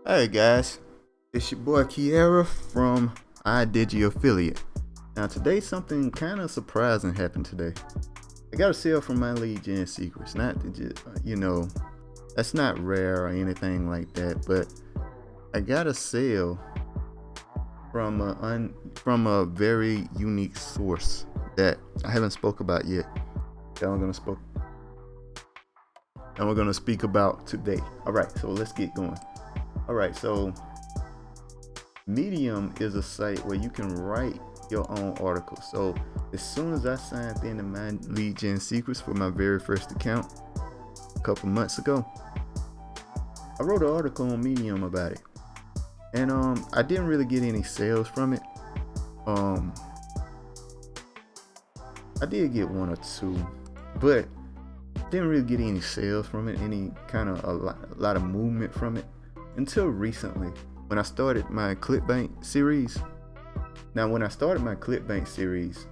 Hey guys, it's your boy Kiera from iDigi Affiliate. Now today something kind of surprising happened today. I got a sale from my lead gen secrets. Not to just, that's not rare or anything like that, but I got a sale from a very unique source that I haven't spoke about yet. That we're gonna speak about today. All right, so let's get going. All right, so Medium is a site where you can write your own articles. So as soon as I signed into my lead gen secrets for my very first account a couple months ago, I wrote an article on Medium about it. And I didn't really get any sales from it. I did get one or two, but didn't really get any sales from it, any kind of a lot of movement from it until recently when I started my ClickBank series. Now, when I started my ClickBank series,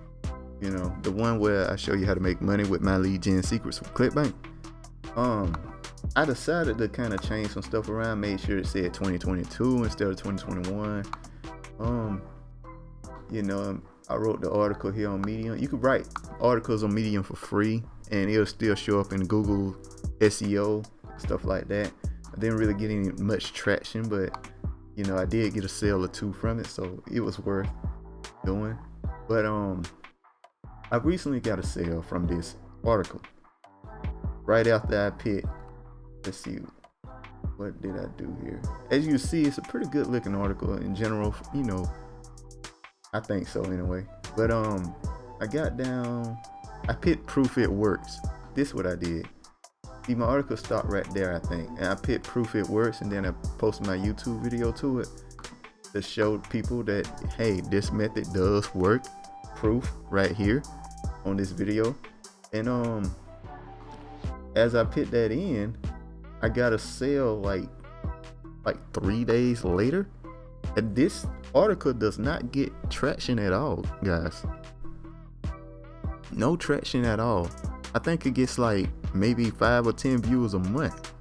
the one where I show you how to make money with my lead gen secrets from ClickBank, I decided to kind of change some stuff around, made sure it said 2022 instead of 2021. I wrote the article here on Medium. You could write articles on Medium for free and it'll still show up in Google SEO, stuff like that. I didn't really get any much traction, but I did get a sale or two from it, so it was worth doing. But I recently got a sale from this article. Right after I picked, let's see, what did I do here? As you see, it's a pretty good looking article in general, I think so anyway. But I picked proof it works. This is what I did. See, my article stopped right there, I think. And I picked proof it works, and then I posted my YouTube video to it to show people that, hey, this method does work. Proof right here on this video. And as I put that in, I got a sale like 3 days later. And this article does not get traction at all, guys. No traction at all. I think it gets like maybe 5 or 10 views a month.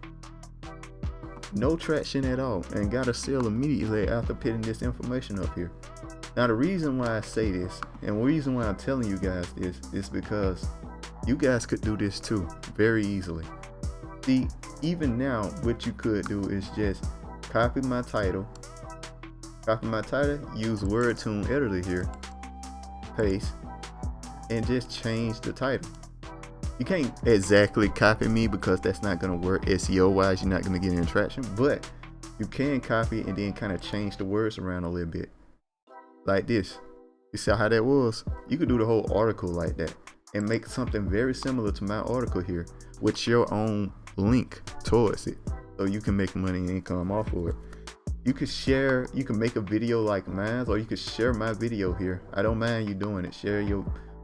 No traction at all, and got a sale immediately after putting this information up here. Now the reason why I say this, and the reason why I'm telling you guys this, is because you guys could do this too, very easily. See, even now, what you could do is just copy my title, use WordTune editor here, paste, and just change the title. You can't exactly copy me because that's not going to work SEO wise. You're not going to get any traction, but you can copy and then kind of change the words around a little bit like this. You see how that was? You could do the whole article like that and make something very similar to my article here with your own link towards it, so you can make money and income off of it. You can make a video like mine, or you could share my video here. I don't mind you doing it.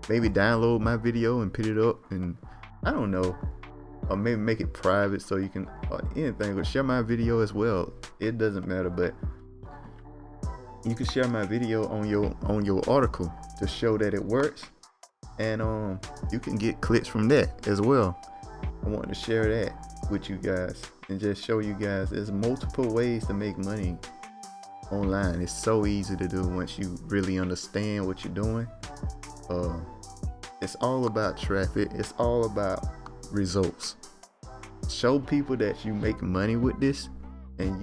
Maybe download my video and put it up, and I don't know, or maybe make it private so you can, or anything, or share my video as well. It doesn't matter, but you can share my video on your article to show that it works, and you can get clicks from that as well. I want to share that with you guys and just show you guys there's multiple ways to make money online. It's so easy to do once you really understand what you're doing. It's all about traffic. It's all about results. Show people that you make money with this, and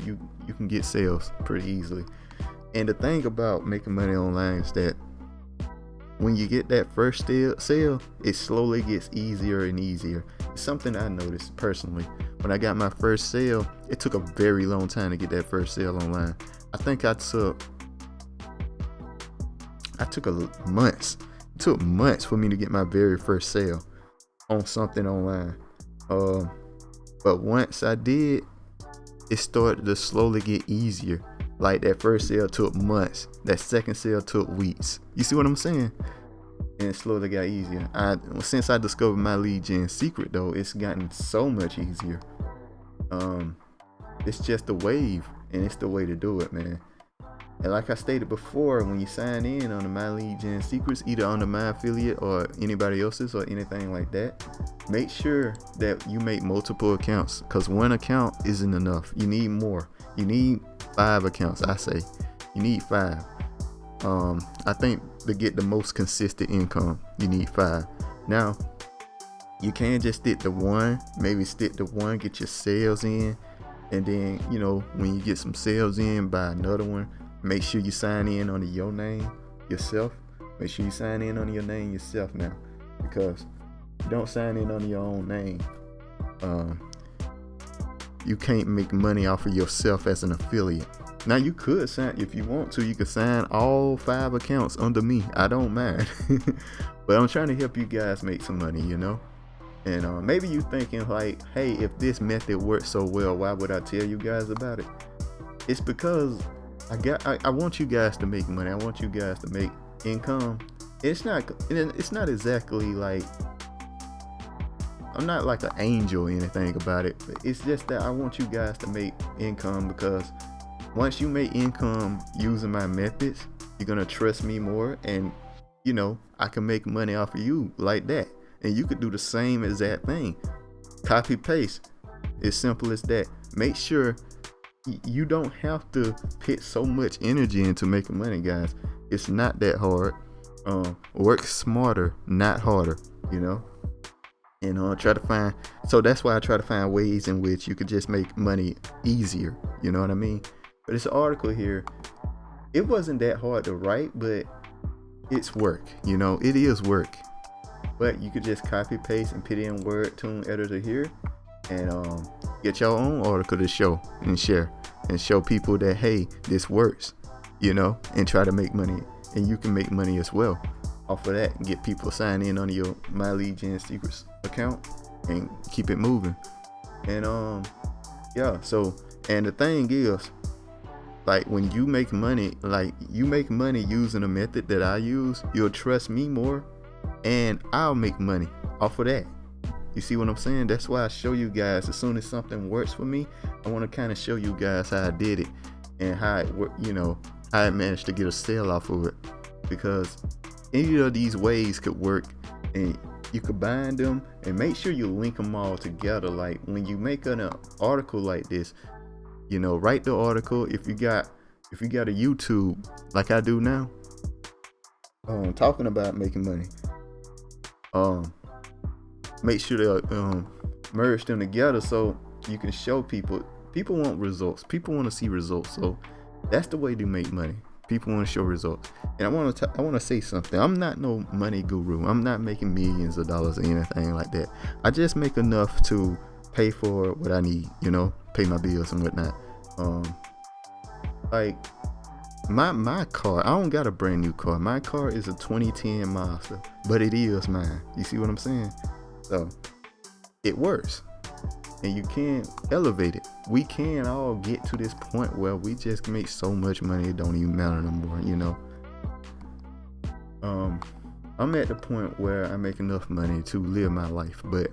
you can get sales pretty easily. And the thing about making money online is that when you get that first sale, it slowly gets easier and easier. It's something I noticed personally. When I got my first sale, it took a very long time to get that first sale online. I think I took months. It took months for me to get my very first sale on something online. But once I did, it started to slowly get easier. Like that first sale took months. That second sale took weeks. You see what I'm saying? And it slowly got easier. Since I discovered my lead gen secret though, it's gotten so much easier. It's just a wave, and it's the way to do it, man. And like I stated before, when you sign in on the My Lead Gen Secrets, either under my affiliate or anybody else's or anything like that, make sure that you make multiple accounts, because one account isn't enough. You need more. You need 5 accounts, I say. You need 5. I think to get the most consistent income, you need 5. Now, you can't just stick to one. Maybe stick to one, get your sales in, and then, you know, when you get some sales in, buy another one. Make sure you sign in under your name yourself. Make sure you sign in under your name yourself now, because if you don't sign in under your own name, you can't make money off of yourself as an affiliate. Now, you could sign, if you want to, you could sign all 5 accounts under me. I don't mind. But I'm trying to help you guys make some money, you know. And maybe you thinking like, hey, if this method works so well, why would I tell you guys about it? It's because I want you guys to make money. I want you guys to make income. It's not exactly like, I'm not like an angel or anything about it, but it's just that I want you guys to make income, because once you make income using my methods, you're gonna trust me more, and you know, I can make money off of you like that. And you could do the same exact thing. Copy paste. It's simple as that. Make sure you don't have to put so much energy into making money, guys. It's not that hard. Work smarter, not harder, you know. And try to find, so that's why I try to find ways in which you could just make money easier, you know what I mean? But this article here, it wasn't that hard to write, but it's work, you know. It is work. But you could just copy paste and put in WordTune editor here, and get your own article to show and share and show people that, hey, this works, you know, and try to make money. And you can make money as well off of that, and get people signed in on your My Lead Gen Secrets account and keep it moving. And yeah, so, and the thing is, like, when you make money, like, you make money using a method that I use, you'll trust me more, and I'll make money off of that. You see what I'm saying? That's why I show you guys, as soon as something works for me, I want to kind of show you guys how I did it and how it worked, you know, how I managed to get a sale off of it. Because any of these ways could work, and you combine them and make sure you link them all together. Like, when you make an article like this, you know, write the article. If you got a YouTube like I do now, talking about making money, make sure to merge them together so you can show people. People want results. People want to see results. So that's the way to make money. People want to show results. And I want to say something. I'm not no money guru. I'm not making millions of dollars or anything like that. I just make enough to pay for what I need, you know, pay my bills and whatnot. Like my car, I don't got a brand new car. My car is a 2010 Mazda, but it is mine. You see what I'm saying? So it works, and you can elevate it. We can all get to this point where we just make so much money it don't even matter no more, you know. I'm at the point where I make enough money to live my life, but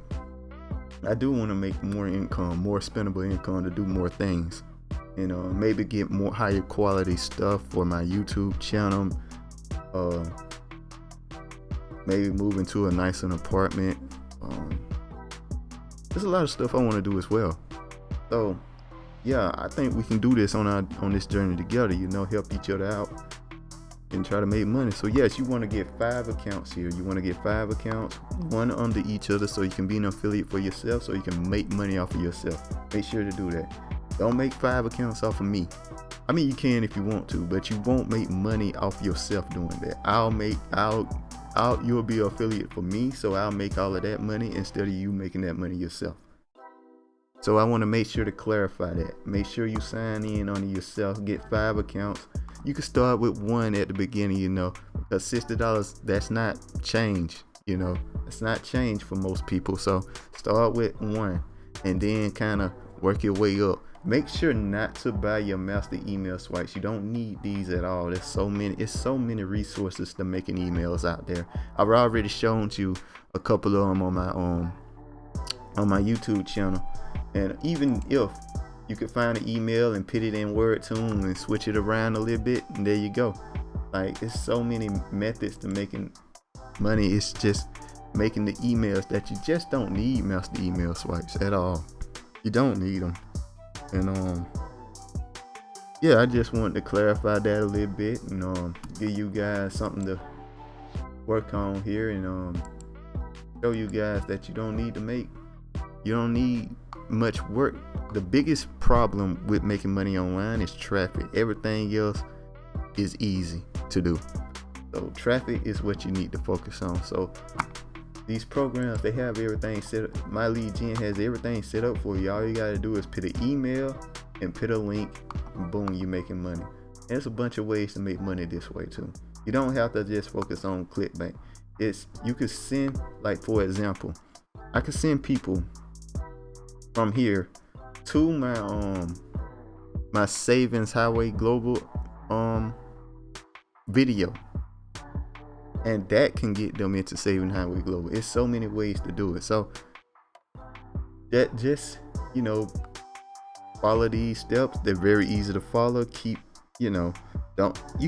I do want to make more income, more spendable income, to do more things. You know, maybe get more higher quality stuff for my YouTube channel. Maybe move into a nicer apartment. There's a lot of stuff I want to do as well. So yeah, I think we can do this on this journey together, you know, help each other out and try to make money. So yes, you want to get 5 accounts here. You want to get 5 accounts, one under each other, so you can be an affiliate for yourself, so you can make money off of yourself. Make sure to do that. Don't make 5 accounts off of me. I mean, you can if you want to, but you won't make money off yourself doing that. You'll be an affiliate for me, so I'll make all of that money instead of you making that money yourself. So I want to make sure to clarify that. Make sure you sign in on yourself, get 5 accounts. You can start with 1 at the beginning, you know, because $60, that's not change, you know. It's not change for most people. So start with 1 and then kind of work your way up. Make sure not to buy your master email swipes. You don't need these at all. It's so many resources to making emails out there. I've already shown you a couple of them on my YouTube channel. And even if You can find an email and put it in WordTune and switch it around a little bit, and there you go. Like, it's so many methods to making money. It's just making the emails that you just don't need master email swipes at all. You don't need them. And yeah, I just wanted to clarify that a little bit and give you guys something to work on here, and show you guys that you don't need much work. The biggest problem with making money online is traffic. Everything else is easy to do. So traffic is what you need to focus on. So these programs, they have everything set up. My Lead Gen has everything set up for you. All you gotta do is put an email and put a link, and boom, you're making money. And there's a bunch of ways to make money this way too. You don't have to just focus on ClickBank. You could send, like, for example, I could send people from here to my Savings Highway Global video, and that can get them into Saving Highway Global. It's so many ways to do it. So that just, follow these steps. They're very easy to follow. You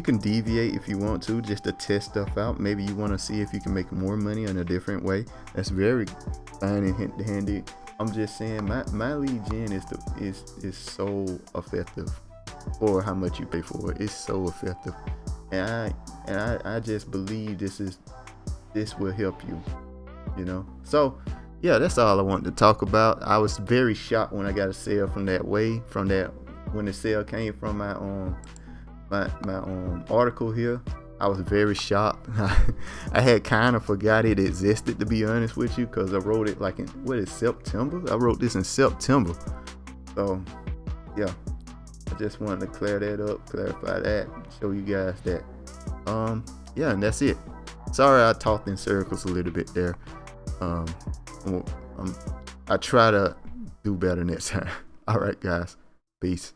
can deviate if you want to, just to test stuff out. Maybe you want to see if you can make more money in a different way. That's very fine and handy. I'm just saying, my Lead Gen is so effective for how much you pay for it. It's so effective, and I just believe this will help you. So yeah, that's all I wanted to talk about. I was very shocked when I got a sale when the sale came from my article here. I was very shocked. I had kind of forgot it existed, to be honest with you, because I wrote it like in September. I wrote this in September. So yeah, I just wanted to clarify that, show you guys that. Yeah, and that's it. Sorry I talked in circles a little bit there. I try to do better next time. All right, guys. Peace.